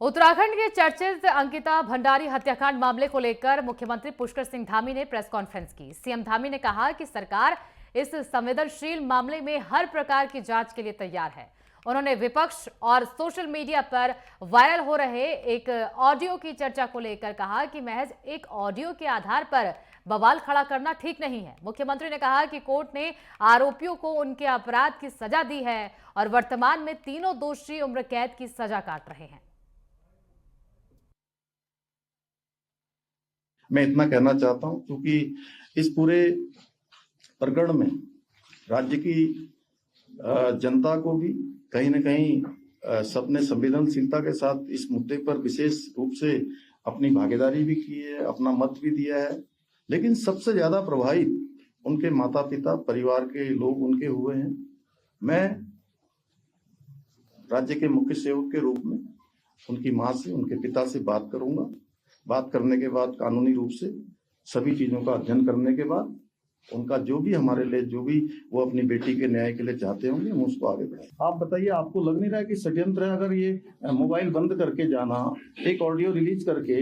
उत्तराखंड के चर्चित अंकिता भंडारी हत्याकांड मामले को लेकर मुख्यमंत्री पुष्कर सिंह धामी ने प्रेस कॉन्फ्रेंस की। सीएम धामी ने कहा कि सरकार इस संवेदनशील मामले में हर प्रकार की जांच के लिए तैयार है। उन्होंने विपक्ष और सोशल मीडिया पर वायरल हो रहे एक ऑडियो की चर्चा को लेकर कहा कि महज एक ऑडियो के आधार पर बवाल खड़ा करना ठीक नहीं है। मुख्यमंत्री ने कहा कि कोर्ट ने आरोपियों को उनके अपराध की सजा दी है और वर्तमान में तीनों दोषी उम्र कैद की सजा काट रहे हैं। मैं इतना कहना चाहता हूं क्योंकि इस पूरे प्रकरण में राज्य की जनता को भी कहीं न कहीं सबने संवेदनशीलता के साथ इस मुद्दे पर विशेष रूप से अपनी भागीदारी भी की है, अपना मत भी दिया है। लेकिन सबसे ज्यादा प्रभावित उनके माता पिता, परिवार के लोग उनके हुए हैं। मैं राज्य के मुख्य सेवक के रूप में उनकी मां से, उनके पिता से बात करूंगा। बात करने के बाद कानूनी रूप से सभी चीजों का अध्ययन करने के बाद उनका जो भी हमारे लिए, जो भी वो अपनी बेटी के न्याय के लिए चाहते होंगे, हम उसको आगे बढ़ाएंगे। आप बताइए, आपको लग नहीं रहा है कि षड्यंत्र है? अगर ये मोबाइल बंद करके जाना, एक ऑडियो रिलीज करके,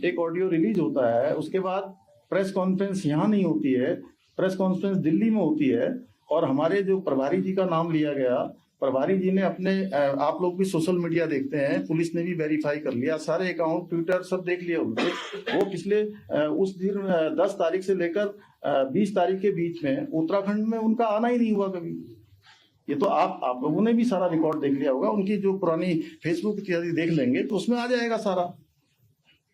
एक ऑडियो रिलीज होता है, उसके बाद प्रेस कॉन्फ्रेंस यहाँ नहीं होती है, प्रेस कॉन्फ्रेंस दिल्ली में होती है, और हमारे जो प्रभारी जी का नाम लिया गया, प्रभारी जी ने अपने, आप लोग भी सोशल मीडिया देखते हैं, पुलिस ने भी वेरीफाई कर लिया, सारे अकाउंट, ट्विटर सब देख लिया उनके। वो पिछले उस दिन 10 तारीख से लेकर 20 तारीख के बीच में उत्तराखंड में उनका आना ही नहीं हुआ कभी। ये तो आप लोगों ने भी सारा रिकॉर्ड देख लिया होगा, उनकी जो पुरानी फेसबुक इत्यादि देख लेंगे तो उसमें आ जाएगा सारा।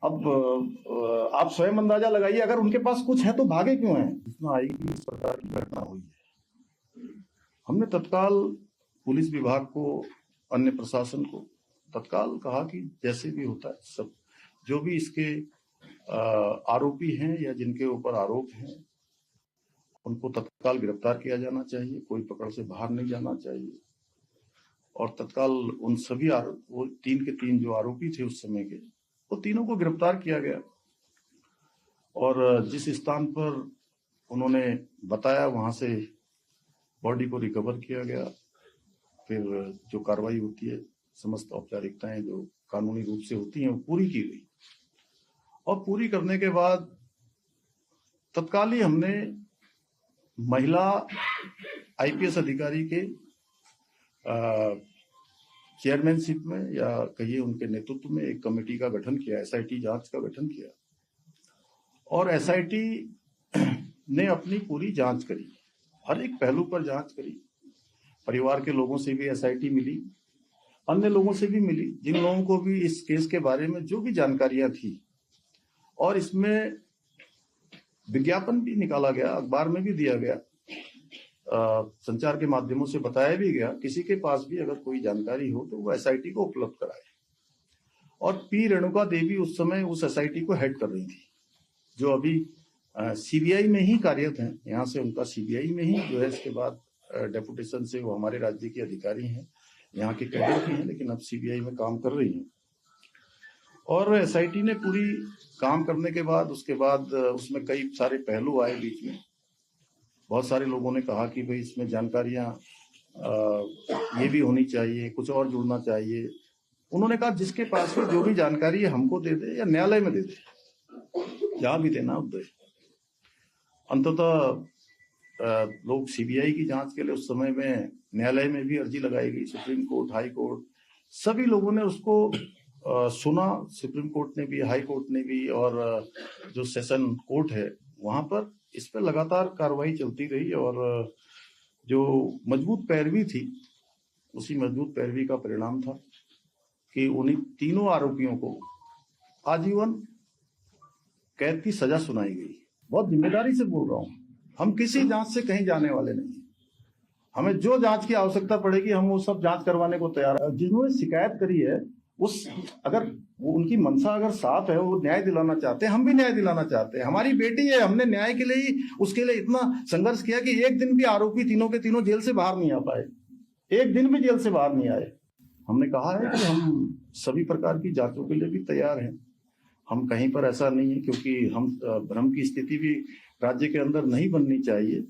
अब आप स्वयं अंदाजा लगाइए, अगर उनके पास कुछ है तो भागे क्यों हैं? इसमें आएगी इस प्रकार की घटना हुई है। हमने तत्काल पुलिस विभाग को, अन्य प्रशासन को तत्काल कहा कि जैसे भी होता है, सब जो भी इसके आरोपी हैं या जिनके ऊपर आरोप हैं उनको तत्काल गिरफ्तार किया जाना चाहिए, कोई पकड़ से बाहर नहीं जाना चाहिए। और तत्काल उन सभी वो 3 के 3 जो आरोपी थे उस समय के, वो तीनों को गिरफ्तार किया गया। और जिस स्थान पर उन्होंने बताया वहां से बॉडी को रिकवर किया गया। फिर जो कार्रवाई होती है, समस्त औपचारिकताएं जो कानूनी रूप से होती हैं वो पूरी की गई। और पूरी करने के बाद तत्काल ही हमने महिला आईपीएस अधिकारी के चेयरमैनशिप में, या कहिए उनके नेतृत्व में, एक कमेटी का गठन किया, एसआईटी जांच का गठन किया। और एसआईटी ने अपनी पूरी जांच करी, हर एक पहलू पर जांच करी। परिवार के लोगों से भी एसआईटी मिली, अन्य लोगों से भी मिली, जिन लोगों को भी इस केस के बारे में जो भी जानकारियां थी। और इसमें विज्ञापन भी निकाला गया, अखबार में भी दिया गया, संचार के माध्यमों से बताया भी गया, किसी के पास भी अगर कोई जानकारी हो तो वो एसआईटी को उपलब्ध कराए। और पी रेणुका देवी उस समय उस एसआईटी को हेड कर रही थी, जो अभी सीबीआई में ही कार्यरत हैं। यहाँ से उनका सीबीआई में ही जो है, इसके बाद डेपुटेशन से वो हमारे राज्य के अधिकारी हैं, यहाँ के कैडर भी हैं, लेकिन अब सीबीआई में काम कर रही हैं। और एसआईटी ने पूरी काम करने के बाद, उसके बाद उसमें कई सारे पहलू आए बीच में। बहुत सारे लोगों ने कहा कि भाई इसमें जानकारियां ये भी होनी चाहिए, कुछ और जुड़ना चाहिए। उन्होंने कहा जिसके पास भी जो भी जानकारी है हमको दे दे या न्यायालय में दे दे, जहां भी देना दे। अंततः लोग सीबीआई की जांच के लिए उस समय में न्यायालय में भी अर्जी लगाई गई, सुप्रीम कोर्ट, हाई कोर्ट, सभी लोगों ने उसको सुना। सुप्रीम कोर्ट ने भी, हाई कोर्ट ने भी, और जो सेशन कोर्ट है वहां पर इस पर लगातार कार्रवाई चलती रही। और जो मजबूत पैरवी थी, उसी मजबूत पैरवी का परिणाम था कि उन्हीं तीनों आरोपियों को आजीवन कैद की सजा सुनाई गई। बहुत जिम्मेदारी से बोल रहा हूं, हम किसी जांच से कहीं जाने वाले नहीं। हमें जो जांच की आवश्यकता पड़ेगी हम वो सब जांच करवाने को तैयार है। जिन्होंने शिकायत करी है, उस अगर वो उनकी मंशा अगर साफ है, वो न्याय दिलाना चाहते हैं, हम भी न्याय दिलाना चाहते हैं। हमारी बेटी है, हमने न्याय के लिए ही उसके लिए इतना संघर्ष किया कि एक दिन भी आरोपी तीनों के तीनों जेल से बाहर नहीं आ पाए, एक दिन भी जेल से बाहर नहीं आए। हमने कहा है कि हम सभी प्रकार की जांचों के लिए भी तैयार हैं। हम कहीं पर ऐसा नहीं है, क्योंकि हम भ्रम की स्थिति भी राज्य के अंदर नहीं बननी चाहिए।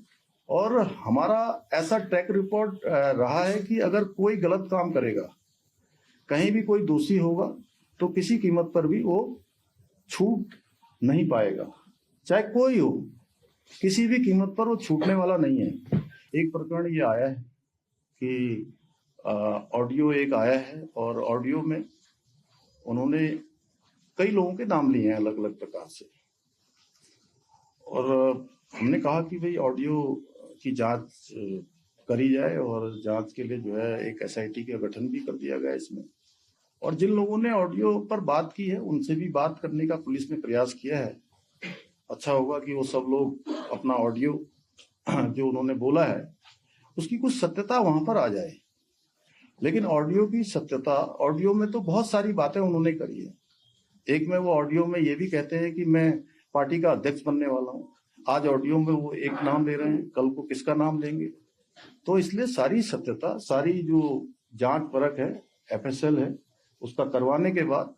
और हमारा ऐसा ट्रैक रिकॉर्ड रहा है कि अगर कोई गलत काम करेगा, कहीं भी कोई दोषी होगा, तो किसी कीमत पर भी वो छूट नहीं पाएगा, चाहे कोई हो, किसी भी कीमत पर वो छूटने वाला नहीं है। एक प्रकरण ये आया है कि ऑडियो एक आया है और ऑडियो में उन्होंने कई लोगों के नाम लिए हैं अलग अलग प्रकार से, और हमने कहा कि भाई ऑडियो की जांच करी जाए और जांच के लिए जो है एक एसआईटी का गठन भी कर दिया गया इसमें। और जिन लोगों ने ऑडियो पर बात की है उनसे भी बात करने का पुलिस ने प्रयास किया है। अच्छा होगा कि वो सब लोग अपना ऑडियो जो उन्होंने बोला है उसकी कुछ सत्यता वहां पर आ जाए। लेकिन ऑडियो की सत्यता, ऑडियो में तो बहुत सारी बातें उन्होंने करी है। एक में वो ऑडियो में ये भी कहते हैं कि मैं पार्टी का अध्यक्ष बनने वाला हूँ, आज ऑडियो में वो एक नाम ले रहे हैं, कल को किसका नाम लेंगे। तो इसलिए सारी सत्यता, सारी जो जांच परख है, एफएसएल है, उसका करवाने के बाद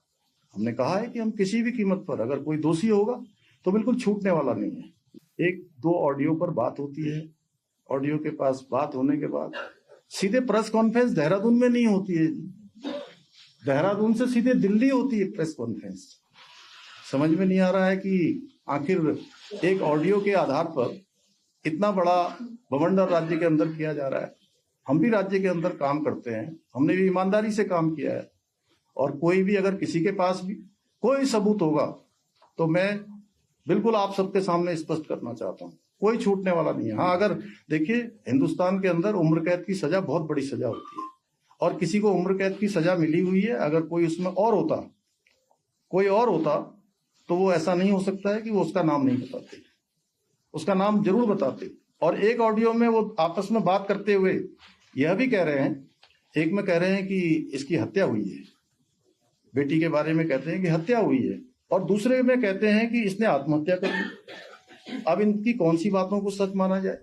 हमने कहा है कि हम किसी भी कीमत पर अगर कोई दोषी होगा तो बिल्कुल छूटने वाला नहीं है। एक दो ऑडियो पर बात होती है, ऑडियो के पास बात होने के बाद सीधे प्रेस कॉन्फ्रेंस देहरादून में नहीं होती है, देहरादून से सीधे दिल्ली होती है प्रेस कॉन्फ्रेंस। समझ में नहीं आ रहा है कि आखिर एक ऑडियो के आधार पर इतना बड़ा बवंडर राज्य के अंदर किया जा रहा है। हम भी राज्य के अंदर काम करते हैं, हमने भी ईमानदारी से काम किया है, और कोई भी अगर किसी के पास भी कोई सबूत होगा तो मैं बिल्कुल आप सबके सामने स्पष्ट करना चाहता हूँ, कोई छूटने वाला नहीं है। हाँ, अगर देखिए हिंदुस्तान के अंदर उम्र कैद की सजा बहुत बड़ी सजा होती है, और किसी को उम्र कैद की सजा मिली हुई है, अगर कोई उसमें और होता, कोई और होता, तो वो ऐसा नहीं हो सकता है कि वो उसका नाम नहीं बताते, उसका नाम जरूर बताते। और एक ऑडियो में वो आपस में बात करते हुए यह भी कह रहे हैं, एक में कह रहे हैं कि इसकी हत्या हुई है, बेटी के बारे में कहते हैं कि हत्या हुई है, और दूसरे में कहते हैं कि इसने आत्महत्या कर ली। अब इनकी कौन सी बातों को सच माना जाए?